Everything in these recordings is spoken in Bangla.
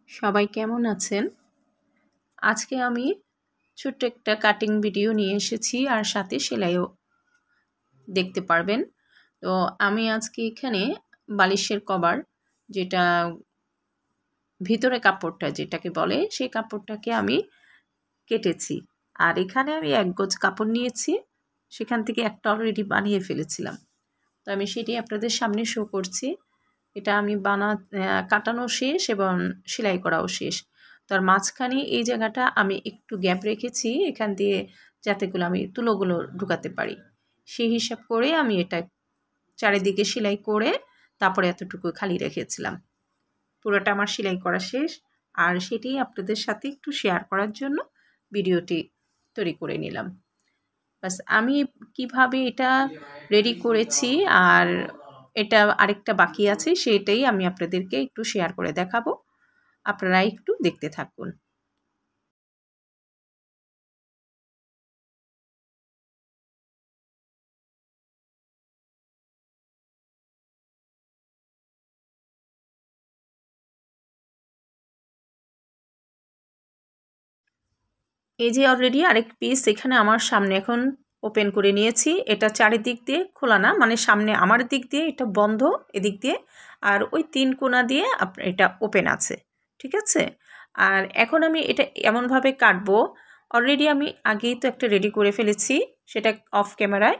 সবাই কেমন আছেন? আজকে আমি ছোট্ট একটা কাটিং ভিডিও নিয়ে এসেছি আর সাথে সেলাইও দেখতে পারবেন। তো আমি আজকে এখানে বালিশের কভার, যেটা ভিতরে কাপড়টা যেটাকে বলে, সেই কাপড়টাকে আমি কেটেছি। আর এখানে আমি 1 গজ কাপড় নিয়েছি, সেখান থেকে একটা অলরেডি বানিয়ে ফেলেছিলাম। তো আমি সেটি আপনাদের সামনে শো করছি। এটা আমি কাটানো শেষ এবং সেলাই করাও শেষ। তার মাঝখানে এই জায়গাটা আমি একটু গ্যাপ রেখেছি, এখান দিয়ে যাতে করে আমি তুলোগুলো ঢুকাতে পারি। সেই হিসাব করে আমি এটা চারিদিকে সেলাই করে তারপরে এতটুকু খালি রেখেছিলাম। পুরোটা আমার সেলাই করা শেষ, আর সেটি আপনাদের সাথে একটু শেয়ার করার জন্য ভিডিওটি তৈরি করে নিলাম। বাস আমি কিভাবে এটা রেডি করেছি আর এটা আরেকটা বাকি আছে, সেটাই আমি আপনাদেরকে একটু শেয়ার করে দেখাবো। আপনারা একটু দেখতে থাকুন। এই যে অলরেডি আরেক পিস এখানে আমার সামনে এখন ওপেন করে নিয়েছি। এটা চারিদিক দিয়ে খোলা না, মানে সামনে আমার দিক দিয়ে এটা বন্ধ, এদিক দিয়ে, আর ওই 3 কোণা দিয়ে এটা ওপেন আছে, ঠিক আছে। আর এখন আমি এটা এমনভাবে কাটবো, অলরেডি আমি আগেই তো একটা রেডি করে ফেলেছি, সেটা অফ ক্যামেরায়।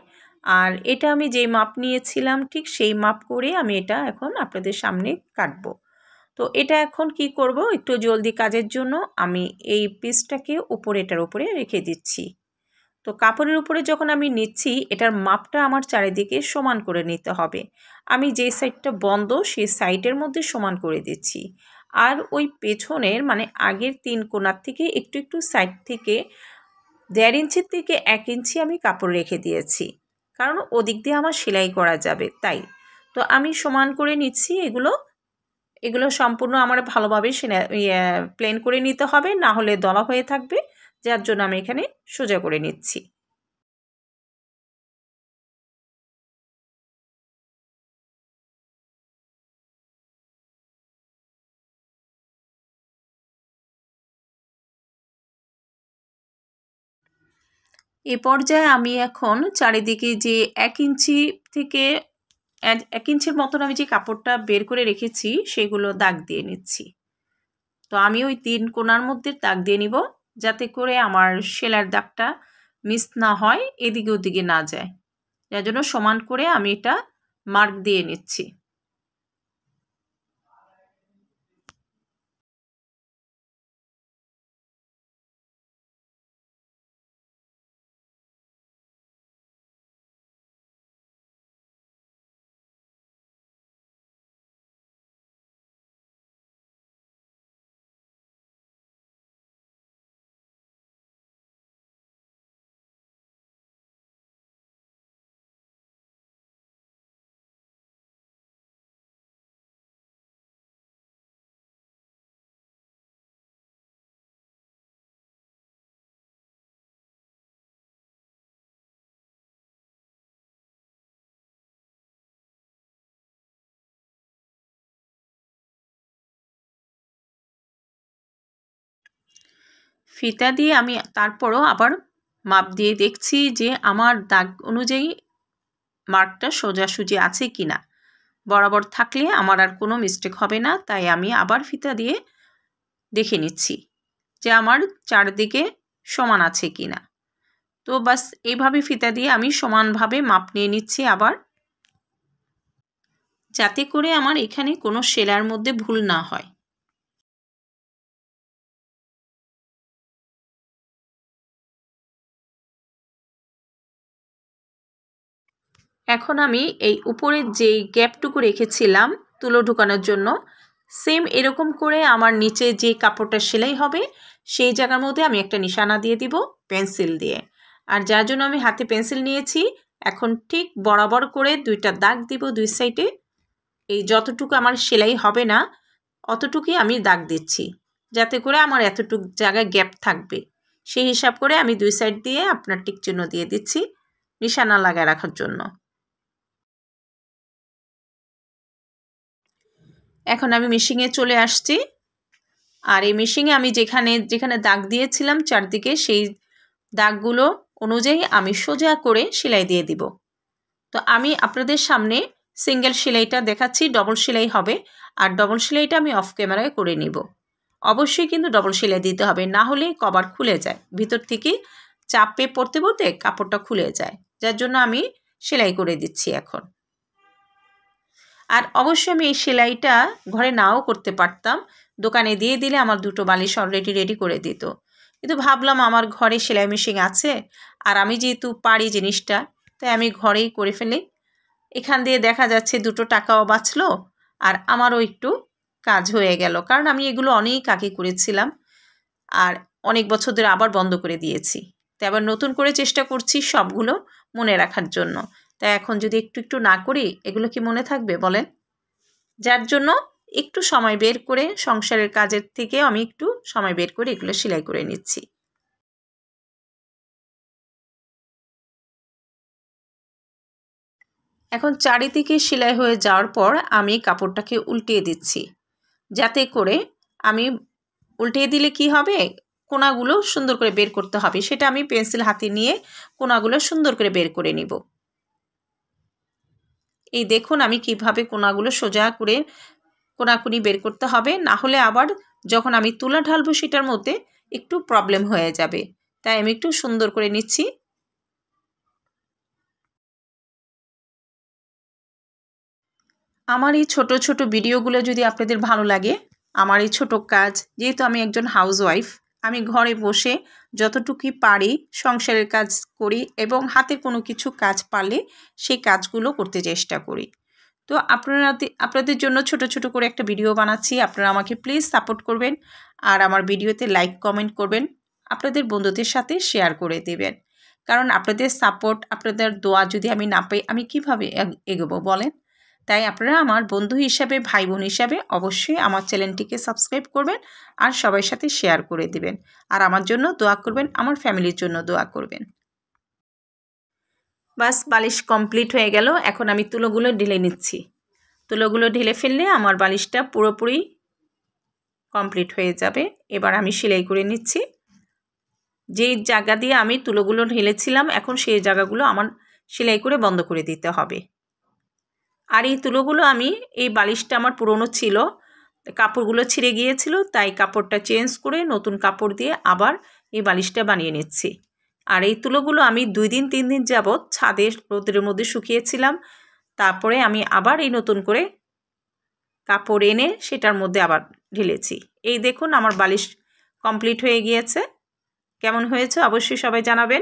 আর এটা আমি যেই মাপ নিয়েছিলাম ঠিক সেই মাপ করে আমি এটা এখন আপনাদের সামনে কাটবো। তো এটা এখন কি করব, একটু জলদি কাজের জন্য আমি এই পিসটাকে এটার উপরে রেখে দিচ্ছি। তো কাপড়ের উপরে যখন আমি নিচ্ছি, এটার মাপটা আমার চারিদিকে সমান করে নিতে হবে। আমি যে সাইডটা বন্ধ সেই সাইডের মধ্যে সমান করে দিচ্ছি। আর ওই পেছনের মানে আগের 3 কোণার থেকে একটু একটু সাইড থেকে 1.5 ইঞ্চির থেকে 1 ইঞ্চি আমি কাপড় রেখে দিয়েছি, কারণ ওদিক দিয়ে আমার সেলাই করা যাবে তাই। তো আমি সমান করে নিচ্ছি। এগুলো সম্পূর্ণ আমার ভালোভাবে প্লেন করে নিতে হবে, না হলে দলা হয়ে থাকবে, যার জন্য আমি এখানে সোজা করে নিচ্ছি। এ পর্যায়ে আমি এখন চারিদিকে যে 1 ইঞ্চি থেকে 1 ইঞ্চির মতন আমি যে কাপড়টা বের করে রেখেছি সেগুলো দাগ দিয়ে নিচ্ছি। তো আমি ওই 3 কোণার মধ্যে দাগ দিয়ে নিব, যাতে করে আমার সেলাইয়ের দাগটা মিস না হয়, এদিকে ওদিকে না যায়। যার জন্য সমান করে আমি এটা মার্ক দিয়ে নিচ্ছি। ফিতা দিয়ে আমি তারপরও আবার মাপ দিয়ে দেখছি যে আমার দাগ অনুযায়ী মার্কটা সোজাসুজি আছে কি না। বরাবর থাকলে আমার আর কোনো মিস্টেক হবে না, তাই আমি আবার ফিতা দিয়ে দেখে নিচ্ছি যে আমার চারদিকে সমান আছে কি না। তো বাস এইভাবে ফিতা দিয়ে আমি সমানভাবে মাপ নিয়ে নিচ্ছি আবার, যাতে করে আমার এখানে কোনো সেলাইয়ের মধ্যে ভুল না হয়। এখন আমি এই উপরের যেই গ্যাপটুকু রেখেছিলাম তুলো ঢুকানোর জন্য, সেম এরকম করে আমার নিচে যে কাপড়টা সেলাই হবে সেই জায়গার মধ্যে আমি একটা নিশানা দিয়ে দিব পেন্সিল দিয়ে। আর যার জন্য আমি হাতে পেন্সিল নিয়েছি, এখন ঠিক বরাবর করে 2টা দাগ দিব 2 সাইডে। এই যতটুকু আমার সেলাই হবে না অতটুকুই আমি দাগ দিচ্ছি, যাতে করে আমার এতটুকু জায়গায় গ্যাপ থাকবে। সেই হিসাব করে আমি 2 সাইড দিয়ে আপনার টিক চিহ্ন দিয়ে দিচ্ছি নিশানা লাগায় রাখার জন্য। এখন আমি মেশিনে চলে আসছি। আর এই মেশিনে আমি যেখানে যেখানে দাগ দিয়েছিলাম চারদিকে সেই দাগগুলো অনুযায়ী আমি সোজা করে সেলাই দিয়ে দিব। তো আমি আপনাদের সামনে সিঙ্গেল সেলাইটা দেখাচ্ছি, ডবল সেলাই হবে। আর ডবল সেলাইটা আমি অফ ক্যামেরায় করে নিব। অবশ্যই কিন্তু ডবল সেলাই দিতে হবে, না হলে কভার খুলে যায়, ভিতর থেকে চাপে পড়তে পড়তে কাপড়টা খুলে যায়, যার জন্য আমি সেলাই করে দিচ্ছি এখন। আর অবশ্যই আমি এই সেলাইটা ঘরে নাও করতে পারতাম, দোকানে দিয়ে দিলে আমার দুটো বালিশ অলরেডি রেডি করে দিত। কিন্তু ভাবলাম আমার ঘরে সেলাই মেশিন আছে, আর আমি যেহেতু পারি জিনিসটা, তাই আমি ঘরেই করে ফেলি। এখান দিয়ে দেখা যাচ্ছে দুটো টাকাও বাঁচলো, আর আমারও একটু কাজ হয়ে গেল, কারণ আমি এগুলো অনেক আগে করেছিলাম আর অনেক বছর ধরে আবার বন্ধ করে দিয়েছি। তাই আবার নতুন করে চেষ্টা করছি সবগুলো মনে রাখার জন্য। তাই এখন যদি একটু একটু না করি এগুলো কি মনে থাকবে বলেন? যার জন্য একটু সময় বের করে সংসারের কাজের থেকে আমি একটু সময় বের করে এগুলো সেলাই করে নিচ্ছি। এখন চারিদিকে সেলাই হয়ে যাওয়ার পর আমি কাপড়টাকে উল্টিয়ে দিচ্ছি, যাতে করে আমি উল্টিয়ে দিলে কি হবে, কোনাগুলো সুন্দর করে বের করতে হবে, সেটা আমি পেন্সিল হাতে নিয়ে কোনাগুলো সুন্দর করে বের করে নিব। এই দেখুন আমি কিভাবে কোনাগুলো সোজা করে কোনাকুনি বের করতে হবে, না হলে আবার যখন আমি তুলা ঢালবো সেটার মধ্যে একটু প্রবলেম হয়ে যাবে। তাই আমি একটু সুন্দর করে নিচ্ছি। আমার এই ছোট ছোট ভিডিওগুলো যদি আপনাদের ভালো লাগে, আমার এই ছোট কাজ, যেহেতু আমি একজন হাউসওয়াইফ, আমি ঘরে বসে যতটুকুই পারি সংসারের কাজ করি এবং হাতে কোনো কিছু কাজ পারলে সেই কাজগুলো করতে চেষ্টা করি। তো আপনাদের জন্য ছোট ছোট করে একটা ভিডিও বানাচ্ছি, আপনারা আমাকে প্লিজ সাপোর্ট করবেন আর আমার ভিডিওতে লাইক কমেন্ট করবেন, আপনাদের বন্ধুদের সাথে শেয়ার করে দেবেন। কারণ আপনাদের সাপোর্ট, আপনাদের দোয়া যদি আমি না পাই, আমি কিভাবে এগোবো বলেন? তাই আপনারা আমার বন্ধু হিসাবে, ভাই বোন হিসাবে অবশ্যই আমার চ্যানেলটিকে সাবস্ক্রাইব করবেন আর সবার সাথে শেয়ার করে দিবেন। আর আমার জন্য দোয়া করবেন, আমার ফ্যামিলির জন্য দোয়া করবেন। বাস বালিশ কমপ্লিট হয়ে গেল। এখন আমি তুলোগুলো ঢেলে নিচ্ছি। তুলোগুলো ঢেলে ফেললে আমার বালিশটা পুরোপুরি কমপ্লিট হয়ে যাবে। এবার আমি সেলাই করে নিচ্ছি। যেই জায়গা দিয়ে আমি তুলোগুলো ঢেলেছিলাম, এখন সেই জায়গাগুলো আমার সেলাই করে বন্ধ করে দিতে হবে। আর এই তুলোগুলো আমি, এই বালিশটা আমার পুরনো ছিল, কাপড়গুলো ছিঁড়ে গিয়েছিল, তাই কাপড়টা চেঞ্জ করে নতুন কাপড় দিয়ে আবার এই বালিশটা বানিয়ে নিচ্ছি। আর এই তুলোগুলো আমি 2 দিন 3 দিন যাবৎ ছাদে রোদের মধ্যে শুকিয়েছিলাম, তারপরে আমি আবার এই নতুন করে কাপড় এনে সেটার মধ্যে আবার ঢেলেছি। এই দেখুন আমার বালিশ কমপ্লিট হয়ে গিয়েছে। কেমন হয়েছে অবশ্যই সবাই জানাবেন।